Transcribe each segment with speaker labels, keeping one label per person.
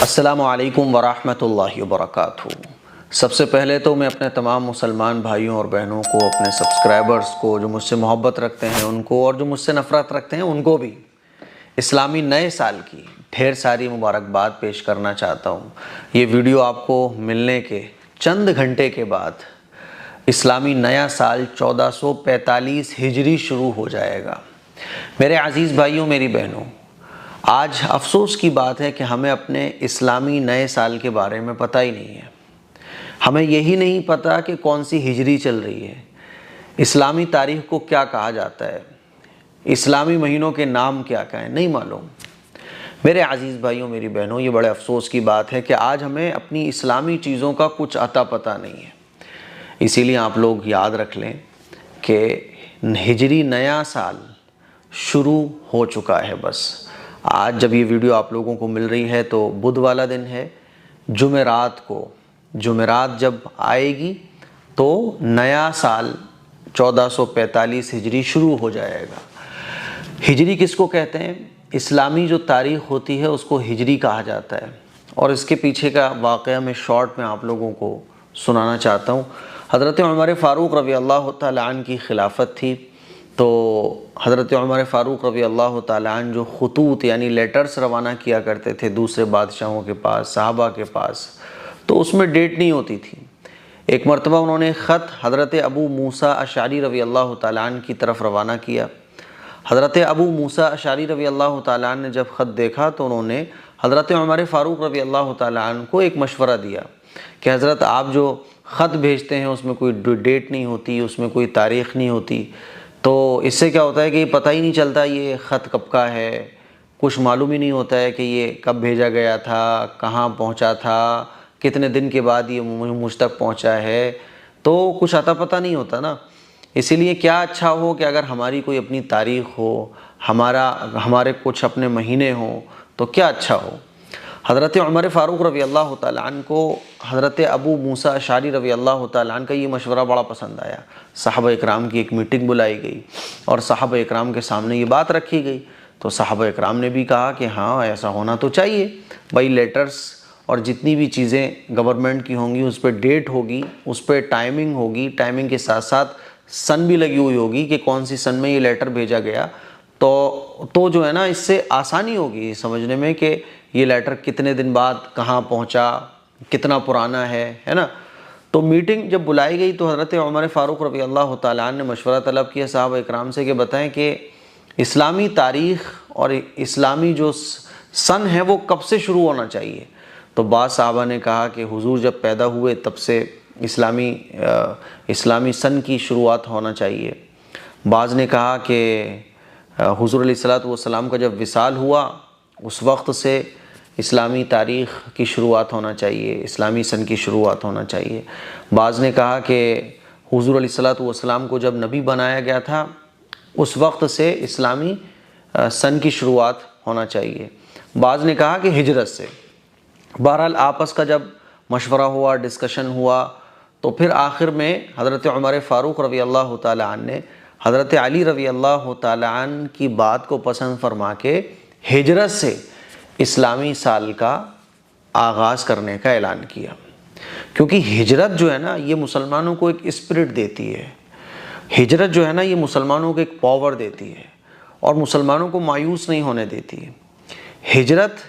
Speaker 1: السلام علیکم ورحمۃ اللہ وبرکاتہ۔ سب سے پہلے تو میں اپنے تمام مسلمان بھائیوں اور بہنوں کو، اپنے سبسکرائبرز کو، جو مجھ سے محبت رکھتے ہیں ان کو، اور جو مجھ سے نفرت رکھتے ہیں ان کو بھی اسلامی نئے سال کی ڈھیر ساری مبارکباد پیش کرنا چاہتا ہوں۔ یہ ویڈیو آپ کو ملنے کے چند گھنٹے کے بعد اسلامی نیا سال 1445 ہجری شروع ہو جائے گا۔ میرے عزیز بھائیوں، میری بہنوں، آج افسوس کی بات ہے کہ ہمیں اپنے اسلامی نئے سال کے بارے میں پتہ ہی نہیں ہے۔ ہمیں یہی نہیں پتہ کہ کون سی ہجری چل رہی ہے، اسلامی تاریخ کو کیا کہا جاتا ہے، اسلامی مہینوں کے نام کیا ہیں، نہیں معلوم۔ میرے عزیز بھائیوں، میری بہنوں، یہ بڑے افسوس کی بات ہے کہ آج ہمیں اپنی اسلامی چیزوں کا کچھ عطا پتہ نہیں ہے۔ اسی لیے آپ لوگ یاد رکھ لیں کہ ہجری نیا سال شروع ہو چکا ہے۔ بس آج جب یہ ویڈیو آپ لوگوں کو مل رہی ہے تو بدھ والا دن ہے، جمعرات کو، جمعرات جب آئے گی تو نیا سال 1445 ہجری شروع ہو جائے گا۔ ہجری کس کو کہتے ہیں؟ اسلامی جو تاریخ ہوتی ہے اس کو ہجری کہا جاتا ہے، اور اس کے پیچھے کا واقعہ میں شارٹ میں آپ لوگوں کو سنانا چاہتا ہوں۔ حضرت عمر فاروق رضی اللہ تعالیٰ عنہ کی خلافت تھی، تو حضرت عمر فاروق رضی اللہ تعالیٰ عنہ جو خطوط یعنی لیٹرز روانہ کیا کرتے تھے دوسرے بادشاہوں کے پاس، صحابہ کے پاس، تو اس میں ڈیٹ نہیں ہوتی تھی۔ ایک مرتبہ انہوں نے خط حضرت ابو موسیٰ اشعری رضی اللہ تعالیٰ عنہ کی طرف روانہ کیا۔ حضرت ابو موسیٰ اشعری رضی اللہ تعالیٰ عنہ نے جب خط دیکھا تو انہوں نے حضرت عمر فاروق رضی اللہ تعالیٰ عنہ کو ایک مشورہ دیا کہ حضرت آپ جو خط بھیجتے ہیں اس میں کوئی ڈیٹ نہیں ہوتی، اس میں کوئی تاریخ نہیں ہوتی، تو اس سے کیا ہوتا ہے کہ یہ پتہ ہی نہیں چلتا یہ خط کب کا ہے، کچھ معلوم ہی نہیں ہوتا ہے کہ یہ کب بھیجا گیا تھا، کہاں پہنچا تھا، کتنے دن کے بعد یہ مجھ تک پہنچا ہے، تو کچھ عطا پتہ نہیں ہوتا نا۔ اسی لیے کیا اچھا ہو کہ اگر ہماری کوئی اپنی تاریخ ہو، ہمارے کچھ اپنے مہینے ہوں تو کیا اچھا ہو۔ حضرت عمر فاروق رضی اللہ تعالیٰ عنہ کو حضرت ابو موسیٰ اشعری رضی اللہ تعالیٰ عنہ کا یہ مشورہ بڑا پسند آیا۔ صحابہ اکرام کی ایک میٹنگ بلائی گئی اور صحابہ اکرام کے سامنے یہ بات رکھی گئی، تو صحابہ اکرام نے بھی کہا کہ ہاں ایسا ہونا تو چاہیے بھائی، لیٹرز اور جتنی بھی چیزیں گورنمنٹ کی ہوں گی اس پہ ڈیٹ ہوگی، اس پہ ٹائمنگ ہوگی، ٹائمنگ کے ساتھ ساتھ سن بھی لگی ہوئی ہوگی کہ کون سی سن میں یہ لیٹر بھیجا گیا، تو جو ہے نا اس سے آسانی ہوگی سمجھنے میں کہ یہ لیٹر کتنے دن بعد کہاں پہنچا، کتنا پرانا ہے نا۔ تو میٹنگ جب بلائی گئی تو حضرت عمر فاروق رضی اللہ تعالیٰ عنہ نے مشورہ طلب کیا صحابہ اکرام سے کہ بتائیں کہ اسلامی تاریخ اور اسلامی جو سن ہے وہ کب سے شروع ہونا چاہیے۔ تو بعض صحابہ نے کہا کہ حضور جب پیدا ہوئے تب سے اسلامی سن کی شروعات ہونا چاہیے۔ بعض نے کہا کہ حضور علیہ الصلوۃ والسلام کا جب وصال ہوا اس وقت سے اسلامی تاریخ کی شروعات ہونا چاہیے، اسلامی سن کی شروعات ہونا چاہیے۔ بعض نے کہا کہ حضور علیہ الصلوۃ والسلام کو جب نبی بنایا گیا تھا اس وقت سے اسلامی سن کی شروعات ہونا چاہیے۔ بعض نے کہا کہ ہجرت سے۔ بہرحال آپس کا جب مشورہ ہوا، ڈسکشن ہوا، تو پھر آخر میں حضرت عمر فاروق رضی اللہ تعالیٰ عنہ نے حضرت علی رضی اللہ تعالیٰ عنہ کی بات کو پسند فرما کے ہجرت سے اسلامی سال کا آغاز کرنے کا اعلان کیا، کیونکہ ہجرت جو ہے نا یہ مسلمانوں کو ایک اسپرٹ دیتی ہے، ہجرت جو ہے نا یہ مسلمانوں کو ایک پاور دیتی ہے اور مسلمانوں کو مایوس نہیں ہونے دیتی ہے۔ ہجرت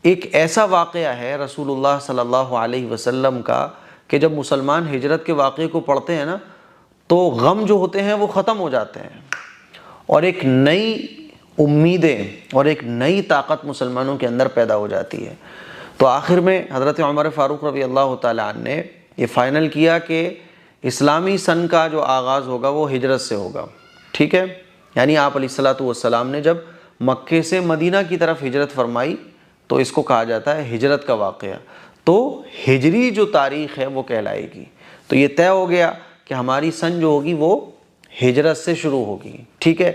Speaker 1: ایک ایسا واقعہ ہے رسول اللہ صلی اللہ علیہ وسلم کا کہ جب مسلمان ہجرت کے واقعے کو پڑھتے ہیں نا تو غم جو ہوتے ہیں وہ ختم ہو جاتے ہیں، اور ایک نئی امیدیں اور ایک نئی طاقت مسلمانوں کے اندر پیدا ہو جاتی ہے۔ تو آخر میں حضرت عمر فاروق رضی اللہ تعالیٰ عنہ نے یہ فائنل کیا کہ اسلامی سن کا جو آغاز ہوگا وہ ہجرت سے ہوگا، ٹھیک ہے؟ یعنی آپ علیہ الصلوۃ والسلام نے جب مکے سے مدینہ کی طرف ہجرت فرمائی تو اس کو کہا جاتا ہے ہجرت کا واقعہ، تو ہجری جو تاریخ ہے وہ کہلائے گی۔ تو یہ طے ہو گیا کہ ہماری سن جو ہوگی وہ ہجرت سے شروع ہوگی، ٹھیک ہے؟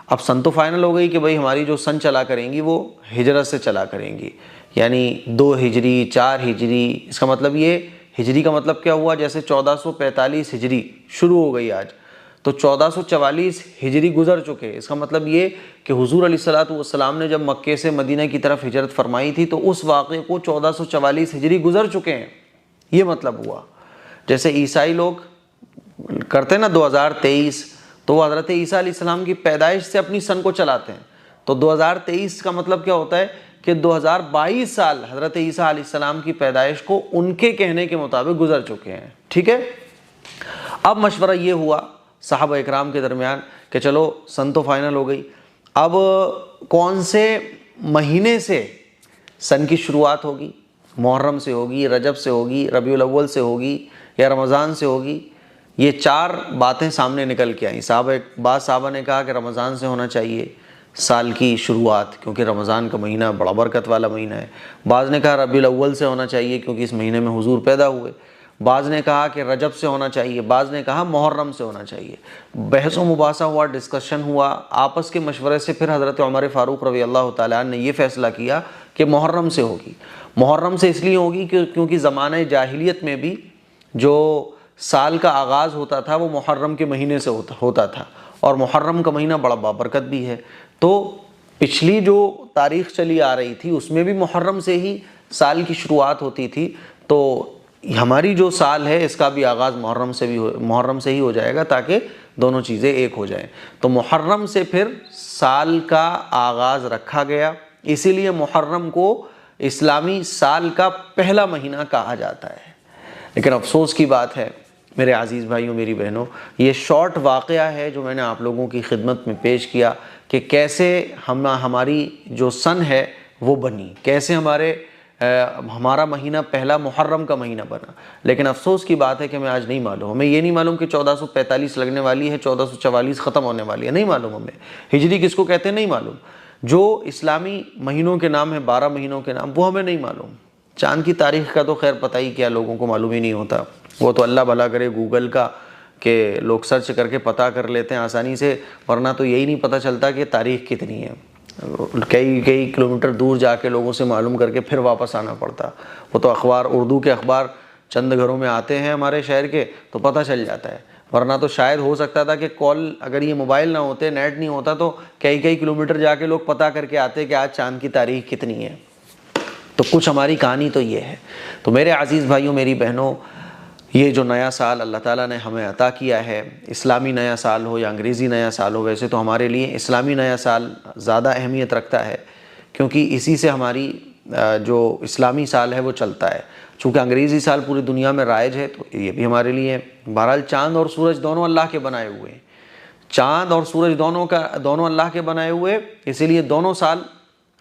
Speaker 1: اب سن تو فائنل ہو گئی کہ بھائی ہماری جو سن چلا کریں گی وہ ہجرت سے چلا کریں گی، یعنی 2 ہجری 4 ہجری۔ اس کا مطلب یہ ہجری کا مطلب کیا ہوا؟ جیسے 1445 ہجری شروع ہو گئی آج، تو تو 1444 ہجری گزر چکے. اس کا مطلب یہ کہ حضور علیہ الصلوۃ والسلام نے جب مکے سے مدینہ کی طرف ہجرت فرمائی تھی تو اس واقعے کو 1444 ہجری گزر چکے ہیں. یہ مطلب ہوا. جیسے عیسائی لوگ کرتے ہیں نا 2023، تو وہ حضرت عیسیٰ علیہ السلام کی پیدائش سے اپنی سن کو چلاتے ہیں. تو 2023 کا مطلب کیا ہوتا ہے کہ 2022 سال حضرت عیسیٰ علیہ السلام کی پیدائش کو ان کے کہنے کے مطابق گزر چکے ہیں. ٹھیک ہے. اب مشورہ یہ ہوا صحابہ اکرام کے درمیان کہ چلو سن تو فائنل ہو گئی، اب کون سے مہینے سے سن کی شروعات ہوگی؟ محرم سے ہوگی، رجب سے ہوگی، ربیع الاول سے ہوگی یا رمضان سے ہوگی؟ یہ 4 باتیں سامنے نکل کے آئیں. بعض صحابہ نے کہا کہ رمضان سے ہونا چاہیے سال کی شروعات، کیونکہ رمضان کا مہینہ بڑا برکت والا مہینہ ہے. بعض نے کہا ربیع الاول سے ہونا چاہیے کیونکہ اس مہینے میں حضور پیدا ہوئے. بعض نے کہا کہ رجب سے ہونا چاہیے، بعض نے کہا محرم سے ہونا چاہیے. بحث و مباحثہ ہوا، ڈسکشن ہوا. آپس کے مشورے سے پھر حضرت عمر فاروق رضی اللہ تعالیٰ عنہ نے یہ فیصلہ کیا کہ محرم سے ہوگی. محرم سے اس لیے ہوگی کیونکہ زمانہ جاہلیت میں بھی جو سال کا آغاز ہوتا تھا وہ محرم کے مہینے سے ہوتا تھا، اور محرم کا مہینہ بڑا بابرکت بھی ہے. تو پچھلی جو تاریخ چلی آ رہی تھی اس میں بھی محرم سے ہی سال کی شروعات ہوتی تھی. تو ہماری جو سال ہے اس کا بھی آغاز محرم سے ہی ہو جائے گا تاکہ دونوں چیزیں ایک ہو جائیں. تو محرم سے پھر سال کا آغاز رکھا گیا، اسی لیے محرم کو اسلامی سال کا پہلا مہینہ کہا جاتا ہے. لیکن افسوس کی بات ہے میرے عزیز بھائیوں، میری بہنوں، یہ شارٹ واقعہ ہے جو میں نے آپ لوگوں کی خدمت میں پیش کیا کہ کیسے ہماری جو سن ہے وہ بنی، کیسے ہمارا مہینہ پہلا محرم کا مہینہ بنا. لیکن افسوس کی بات ہے کہ ہمیں آج نہیں معلوم. ہمیں یہ نہیں معلوم کہ 1445 لگنے والی ہے، 1444 ختم ہونے والی ہے، نہیں معلوم. ہمیں ہجری کس کو کہتے ہیں نہیں معلوم. جو اسلامی مہینوں کے نام ہیں 12 مہینوں کے نام، وہ ہمیں نہیں معلوم. چاند کی تاریخ کا تو خیر پتہ ہی کیا، لوگوں کو معلوم ہی نہیں ہوتا. وہ تو اللہ بھلا کرے گوگل کا کہ لوگ سرچ کر کے پتہ کر لیتے ہیں آسانی سے، ورنہ تو یہی نہیں پتہ چلتا کہ تاریخ کتنی ہے. کئی کلومیٹر دور جا کے لوگوں سے معلوم کر کے پھر واپس آنا پڑتا. وہ تو اخبار، اردو کے اخبار چند گھروں میں آتے ہیں ہمارے شہر کے تو پتہ چل جاتا ہے. ورنہ تو شاید ہو سکتا تھا کہ کال، اگر یہ موبائل نہ ہوتے، نیٹ نہیں ہوتا، تو کئی کلومیٹر جا کے لوگ پتہ کر کے آتے کہ آج چاند کی تاریخ کتنی ہے. تو کچھ ہماری کہانی تو یہ ہے. تو میرے عزیز بھائیوں، میری بہنوں، یہ جو نیا سال اللہ تعالیٰ نے ہمیں عطا کیا ہے، اسلامی نیا سال ہو یا انگریزی نیا سال ہو، ویسے تو ہمارے لیے اسلامی نیا سال زیادہ اہمیت رکھتا ہے کیونکہ اسی سے ہماری جو اسلامی سال ہے وہ چلتا ہے. چونکہ انگریزی سال پوری دنیا میں رائج ہے تو یہ بھی ہمارے لیے. بہرحال چاند اور سورج دونوں اللہ کے بنائے ہوئے ہیں. چاند اور سورج دونوں اللہ کے بنائے ہوئے، اسی لیے دونوں سال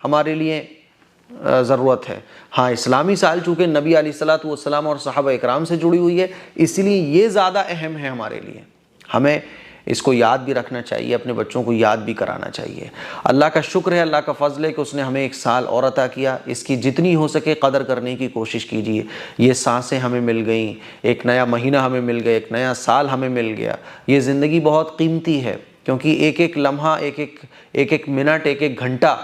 Speaker 1: ہمارے لیے ضرورت ہے. ہاں، اسلامی سال چونکہ نبی علیہ الصلوۃ والسلام اور صحابہ اکرام سے جڑی ہوئی ہے، اس لیے یہ زیادہ اہم ہے ہمارے لیے. ہمیں اس کو یاد بھی رکھنا چاہیے، اپنے بچوں کو یاد بھی کرانا چاہیے. اللہ کا شکر ہے، اللہ کا فضل ہے کہ اس نے ہمیں ایک سال اور عطا کیا. اس کی جتنی ہو سکے قدر کرنے کی کوشش کیجیے. یہ سانسیں ہمیں مل گئیں، ایک نیا مہینہ ہمیں مل گیا، ایک نیا سال ہمیں مل گیا. یہ زندگی بہت قیمتی ہے کیونکہ ایک لمحہ، ایک منٹ، ایک گھنٹہ،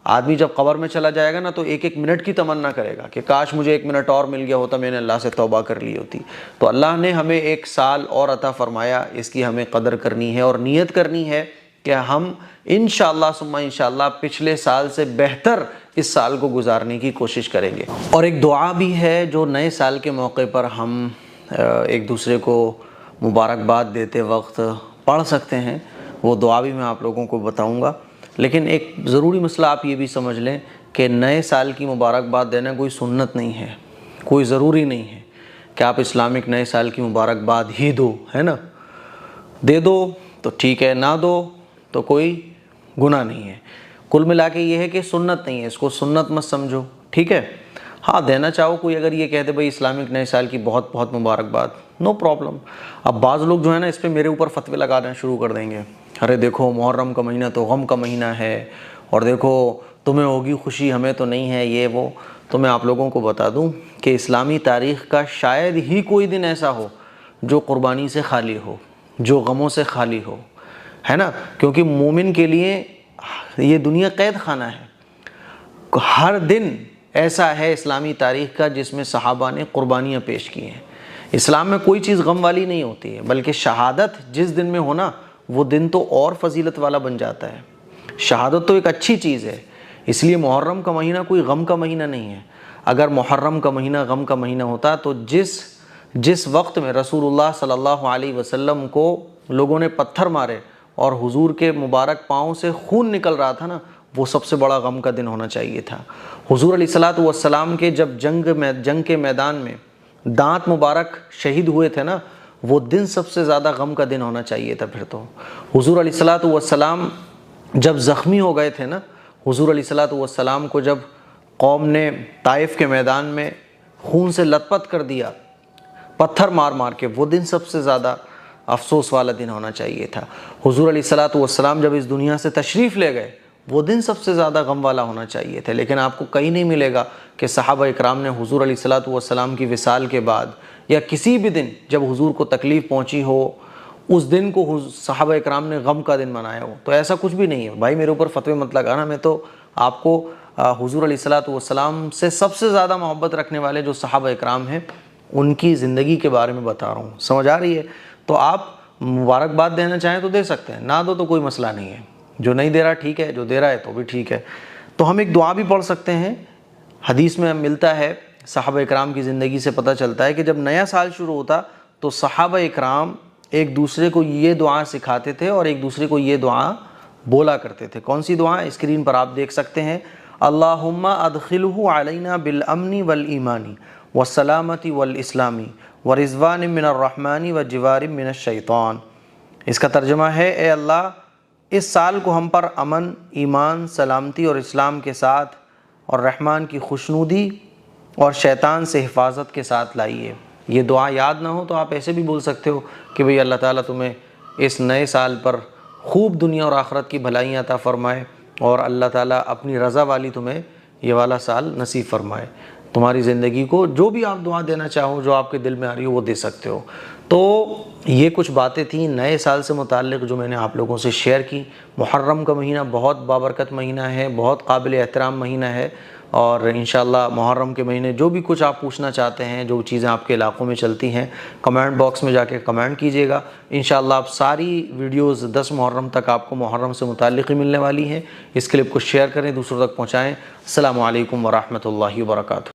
Speaker 1: آدمی جب قبر میں چلا جائے گا نا تو ایک منٹ کی تمنا کرے گا کہ کاش مجھے 1 منٹ اور مل گیا ہوتا، میں نے اللہ سے توبہ کر لی ہوتی. تو اللہ نے ہمیں ایک سال اور عطا فرمایا، اس کی ہمیں قدر کرنی ہے اور نیت کرنی ہے کہ ہم انشاءاللہ ثم انشاءاللہ پچھلے سال سے بہتر اس سال کو گزارنے کی کوشش کریں گے. اور ایک دعا بھی ہے جو نئے سال کے موقع پر ہم ایک دوسرے کو مبارکباد دیتے وقت پڑھ سکتے ہیں. وہ دعا بھی میں آپ لوگوں کو بتاؤں گا. لیکن ایک ضروری مسئلہ آپ یہ بھی سمجھ لیں کہ نئے سال کی مبارکباد دینا کوئی سنت نہیں ہے، کوئی ضروری نہیں ہے کہ آپ اسلامک نئے سال کی مبارکباد ہی دو، ہے نا. دے دو تو ٹھیک ہے، نہ دو تو کوئی گناہ نہیں ہے. کل ملا کے یہ ہے کہ سنت نہیں ہے، اس کو سنت مت سمجھو، ٹھیک ہے. ہاں، دینا چاہو، کوئی اگر یہ کہہ دے بھائی اسلامک نئے سال کی بہت بہت مبارکباد، نو پرابلم. اب بعض لوگ جو ہے نا اس پہ میرے اوپر فتوے لگانا شروع کر دیں گے. ارے دیکھو محرم کا مہینہ تو غم کا مہینہ ہے، اور دیکھو تمہیں ہوگی خوشی، ہمیں تو نہیں ہے، یہ وہ. تو میں آپ لوگوں کو بتا دوں کہ اسلامی تاریخ کا شاید ہی کوئی دن ایسا ہو جو قربانی سے خالی ہو، جو غموں سے خالی ہو، ہے نا. کیونکہ مومن کے لیے یہ دنیا قید خانہ ہے. ہر دن ایسا ہے اسلامی تاریخ کا جس میں صحابہ نے قربانیاں پیش کی ہیں. اسلام میں کوئی چیز غم والی نہیں ہوتی ہے، بلکہ شہادت جس دن میں ہونا وہ دن تو اور فضیلت والا بن جاتا ہے۔ شہادت تو ایک اچھی چیز ہے، اس لیے محرم کا مہینہ کوئی غم کا مہینہ نہیں ہے۔ اگر محرم کا مہینہ غم کا مہینہ ہوتا تو جس وقت میں رسول اللہ صلی اللہ علیہ وسلم کو لوگوں نے پتھر مارے اور حضور کے مبارک پاؤں سے خون نکل رہا تھا نا، وہ سب سے بڑا غم کا دن ہونا چاہیے تھا۔ حضور علیہ الصلوۃ والسلام کے جب جنگ کے میدان میں دانت مبارک شہید ہوئے تھے نا، وہ دن سب سے زیادہ غم کا دن ہونا چاہیے تھا۔ پھر تو حضور علیہ الصلوۃ والسلام جب زخمی ہو گئے تھے نا، حضور علیہ الصلوۃ والسلام کو جب قوم نے طائف کے میدان میں خون سے لت پت کر دیا پتھر مار مار کے، وہ دن سب سے زیادہ افسوس والا دن ہونا چاہیے تھا۔ حضور علیہ الصلوۃ والسلام جب اس دنیا سے تشریف لے گئے، وہ دن سب سے زیادہ غم والا ہونا چاہیے تھے۔ لیکن آپ کو کہیں نہیں ملے گا کہ صحابہ اکرام نے حضور علیہ الصلوۃ والسلام کی وصال کے بعد یا کسی بھی دن جب حضور کو تکلیف پہنچی ہو، اس دن کو صحابہ اکرام نے غم کا دن منایا ہو۔ تو ایسا کچھ بھی نہیں ہے بھائی، میرے اوپر فتوے مت لگانا۔ میں تو آپ کو حضور علیہ الصلوۃ والسلام سے سب سے زیادہ محبت رکھنے والے جو صحابہ اکرام ہیں ان کی زندگی کے بارے میں بتا رہا ہوں، سمجھ آ رہی ہے؟ تو آپ مبارکباد دینا چاہیں تو دے سکتے ہیں، نہ دو تو کوئی مسئلہ نہیں ہے، جو نہیں دے رہا ٹھیک ہے، جو دے رہا ہے تو بھی ٹھیک ہے۔ تو ہم ایک دعا بھی پڑھ سکتے ہیں، حدیث میں ملتا ہے، صحابہ اکرام کی زندگی سے پتہ چلتا ہے کہ جب نیا سال شروع ہوتا تو صحابہ اکرام ایک دوسرے کو یہ دعا سکھاتے تھے اور ایک دوسرے کو یہ دعا بولا کرتے تھے۔ کون سی دعا؟ اسکرین پر آپ دیکھ سکتے ہیں، اللہم ادخلہ علینا بالامن والایمان والسلامت والاسلام ورضوان من الرحمن وجوار من الشیطان۔ اس کا ترجمہ ہے، اے اللہ اس سال کو ہم پر امن، ایمان، سلامتی اور اسلام کے ساتھ اور رحمان کی خوشنودی اور شیطان سے حفاظت کے ساتھ لائیے۔ یہ دعا یاد نہ ہو تو آپ ایسے بھی بول سکتے ہو کہ بھئی اللہ تعالیٰ تمہیں اس نئے سال پر خوب دنیا اور آخرت کی بھلائیاں عطا فرمائے اور اللہ تعالیٰ اپنی رضا والی تمہیں یہ والا سال نصیب فرمائے۔ تمہاری زندگی کو جو بھی آپ دعا دینا چاہو، جو آپ کے دل میں آ رہی ہو وہ دے سکتے ہو۔ تو یہ کچھ باتیں تھیں نئے سال سے متعلق جو میں نے آپ لوگوں سے شیئر کی۔ محرم کا مہینہ بہت بابرکت مہینہ ہے، بہت قابل احترام مہینہ ہے، اور انشاءاللہ محرم کے مہینے جو بھی کچھ آپ پوچھنا چاہتے ہیں، جو چیزیں آپ کے علاقوں میں چلتی ہیں، کمنٹ باکس میں جا کے کمنٹ کیجئے گا۔ انشاءاللہ آپ ساری ویڈیوز 10 محرم تک آپ کو محرم سے متعلق ہی ملنے والی ہیں۔ اس کلپ کو شیئر کریں، دوسروں تک پہنچائیں۔ السلام علیکم ورحمۃ اللہ وبرکاتہ۔